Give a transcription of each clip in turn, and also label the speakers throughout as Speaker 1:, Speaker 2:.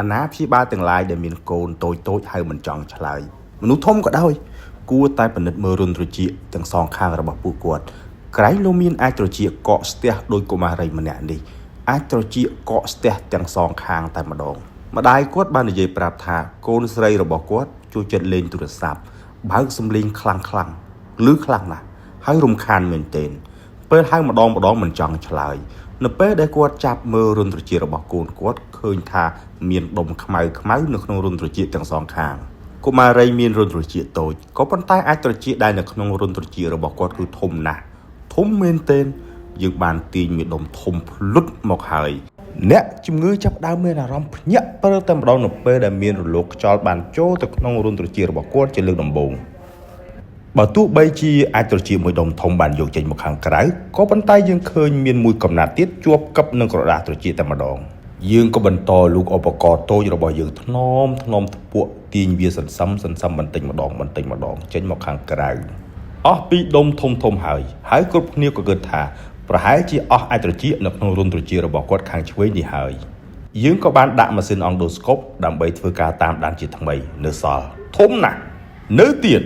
Speaker 1: អាណាព្យាបាលទាំងឡាយដែលមានកូនតូចហើយមិនចង់ឆ្លើយមនុស្សធំក៏ដោយគួរតែពិនិត្យមើលរុនត្រចៀកទាំងសងខាងរបស់ពួកគាត់ក្រែងលោកមានអាចត្រចៀកកកស្ទះដោយកុមារីម្នាក់នេះអាចត្រចៀកកកស្ទះទាំងសងខាងតែម្ដងម្ដាយគាត់បាននិយាយប្រាប់ថាកូនស្រីរបស់គាត់ចូលចិត្តលេងទូរស័ព្ទបើកសំឡេងខ្លាំងឬខ្លាំងណាស់ហើយរំខានមែនទែនពេលហៅម្ដងមិនចង់ឆ្លើយនៅពេលដែលគាត់ចាប់មើលរុនត្រចៀករបស់កូនគាត់ឃើញថាមានដុំខ្មៅនៅក្នុងរុនត្រចៀកទាំងសងខាងកុមារីមានរុនត្រចៀកតូចក៏ប៉ុន្តែអាចត្រចៀកដែលនៅក្នុងរុនត្រចៀករបស់គាត់គឺធំណាស់ធំមែនទែនយើងបានទាញមានដុំធំភ្លុតមកហើយអ្នកជំងឺចាប់ដើមមានអារម្មណ៍ភ្ញាក់ព្រើតែម្ដងនៅពេលដែលមានរលកខ្យល់បានចូលទៅក្នុងរុនត្រចៀករបស់គាត់ជាលើកដំបូងបើទោះបីជាអាចត្រចៀកមួយដុំធំបានយកចេញមកខាងក្រៅក៏ប៉ុន្តែយើងឃើញមានមួយកំណាត់ទៀតជាប់កឹបនឹងក្រដាសត្រចៀកតែម្ដងយើងក៏បន្តលូកឧបករណ៍តូចរបស់យើងថ្នមថ្ពក់ទាញវាសន្សំបន្តិចម្ដងចេញមកខាងក្រៅអស់ពីដុំធំហើយគ្រប់គ្នាក៏គិតថាប្រហែលជាអស់អាចត្រចៀកនៅក្នុងរុនត្រចៀករបស់គាត់ខាងឆ្វេងនេះហើយយើងក៏បានដាក់ម៉ាស៊ីនអង់ដូស្កូបដើម្បីធ្វើការតាមដានជាថ្មីនៅសល់ធំណាស់នៅទៀត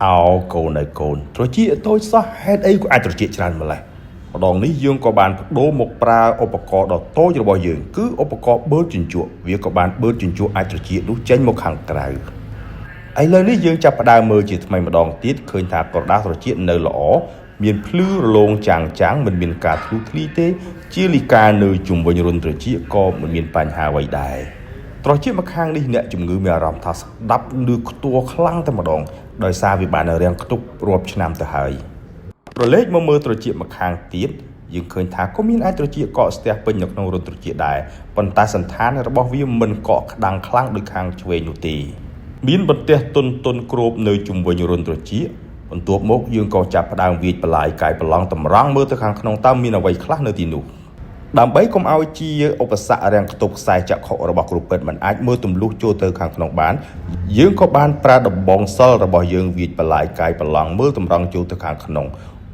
Speaker 1: អោកូនត្រចៀកតូចសោះហេតុអីក៏អាចត្រចៀកច្រើនម្ល៉េះម្ដងនេះយើងក៏បានបដូរមកប្រើឧបករណ៍ដ៏តូចរបស់យើងគឺឧបករណ៍បឺតជញ្ជក់វាក៏បានបឺតជញ្ជក់អាចត្រចៀកនោះចេញមកខាងក្រៅឥឡូវនេះយើងចាប់ផ្ដើមមើលជាថ្មីម្ដងទៀតឃើញថាក្រដាសត្រចៀកនៅល្អមានភ្លឺរលោងចាំងមិនមានការធ្លុះធ្លាយទេជាលីកានៅជុំវិញរុនត្រចៀកក៏មិនមានបញ្ហាអ្វីដែរត្រចៀកមកខាងនេះអ្នកជំងឺមានអារម្មណ៍ថាស្ដាប់ឮខ្ទាស់ខ្លាំងតែម្ដងដោយសារវាបានរាំងខ្ទប់រាប់ឆ្នាំទៅហើយប្រឡេកមកមើលត្រចៀកមកខាងទៀតយើងឃើញថាក៏មានអាចត្រចៀកកកស្ទះពេញនៅក្នុងរុនត្រចៀកដែរប៉ុន្តែសន្តានរបស់វាមិនកកក្តាំងខ្លាំងដូចខាងឆ្វេងនោះទេមានបន្ទះទុនគ្របនៅជុំវិញរុនត្រចៀកបន្ទាប់មកយើងក៏ចាប់ផ្ដើមវាយបន្លាយកាយប្រឡងតម្រង់មើលទៅខាងក្នុងតើមានអ្វីខ្លះនៅទីនោះដើម្បីកុំឲ្យជាឧបសគ្គរាំងខ្ទប់ខ្សែចក្ខុរបស់គ្រូពេទ្យមិនអាចមើលទម្លុះចូលទៅខាងក្នុងបានយើងក៏បានប្រើដំបងសិលរបស់យើងវាយបន្លាយកាយប្រឡងមើលតម្រង់ចូលទៅខាងក្នុង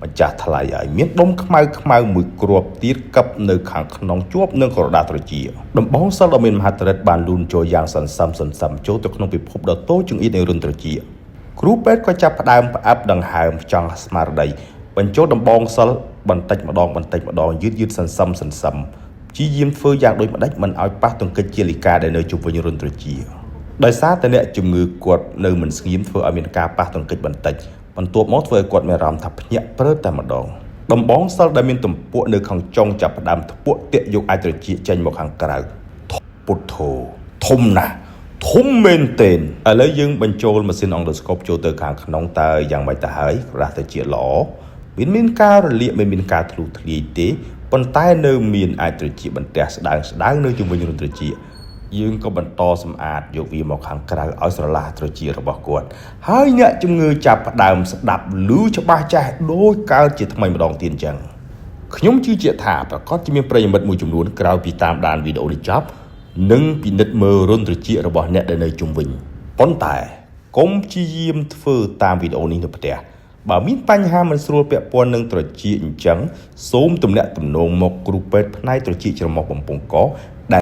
Speaker 1: ម្ចាស់ថ្លៃឲ្យមានដុំខ្មៅមួយគ្រាប់ទៀតកឹបនៅខាងក្នុងជាប់នឹងក្រដាសត្រចៀកដំបងសិលដ៏មានមហិទ្ធិឫទ្ធិបានលូនចូលយ៉ាងសន្សំចូលទៅក្នុងពិភពដ៏តូចចង្អៀតនៃរុនត្រចៀកគ្រូពេទ្យក៏ចាប់ផ្ដើមផ្អាប់ដង្ហើមចង់ស្មារតីបញ្ចូលដំបងសិលបន្តិចម្ដងយឺតសន្សំព្យាយាមធ្វើយ៉ាងដូចម្ដេចមិនឲ្យប៉ះទង្គិចជាលីកាដែលនៅជុំវិញរុនត្រចៀកដោយសារតែអ្នកជំងឺគាត់នៅមិនស្ងៀមធ្វើឲ្យមានការប៉ះទង្គិចបន្តិចបន្ទាប់មកធ្វើឲ្យគាត់មានអារម្មណ៍ថាភ្ញាក់ព្រើតែម្ដងដំបងសិលដែលមានទំពក់នៅខាងចុងចាប់ផ្ដើមធ្ពក់តាក់យកអាចត្រចៀកចេញមកខាងក្រៅពុទ្ធោធំណាស់ធំមែនទែនឥឡូវយើងបញ្ចូលម៉ាស៊ីនអង់ដូស្កូបចូលទៅខាងក្នុងតើយ៉ាងម៉េចទៅហើយក្រដាសត្រចៀកល្អមានការរលាកមិនមានការធ្លុះធ្លាយទេប៉ុន្តែនៅមានអាចត្រចៀកបន្ទះស្ដើងនៅជុំវិញរុនត្រចៀកយើងក៏បន្តសម្អាតយកវាមកខាងក្រៅឲ្យស្រឡះត្រចៀករបស់គាត់ហើយអ្នកជំងឺចាប់ផ្ដើមស្ដាប់ឮច្បាស់ចាស់ដូចកើតជាថ្មីម្ដងទៀតអញ្ចឹងខ្ញុំជឿជាក់ថាប្រកាសជាមានប្រិយមិត្តមួយចំនួនក្រោយពីតាមដានវីដេអូនេះចប់នឹងពិនិត្យមើលរុនត្រចៀករបស់អ្នកដែលនៅជុំវិញប៉ុន្តែកុំព្យាយាមធ្វើតាមវីដេអូនេះនៅផ្ទះបើមានបញ្ហាមិនស្រួលពាក់ព័ន្ធនឹងត្រចៀកអញ្ចឹងសូមទំនាក់ទំនងមកគ្រូពេទ្យផ្នែកត្រចៀកច្រមុះបំពង់ក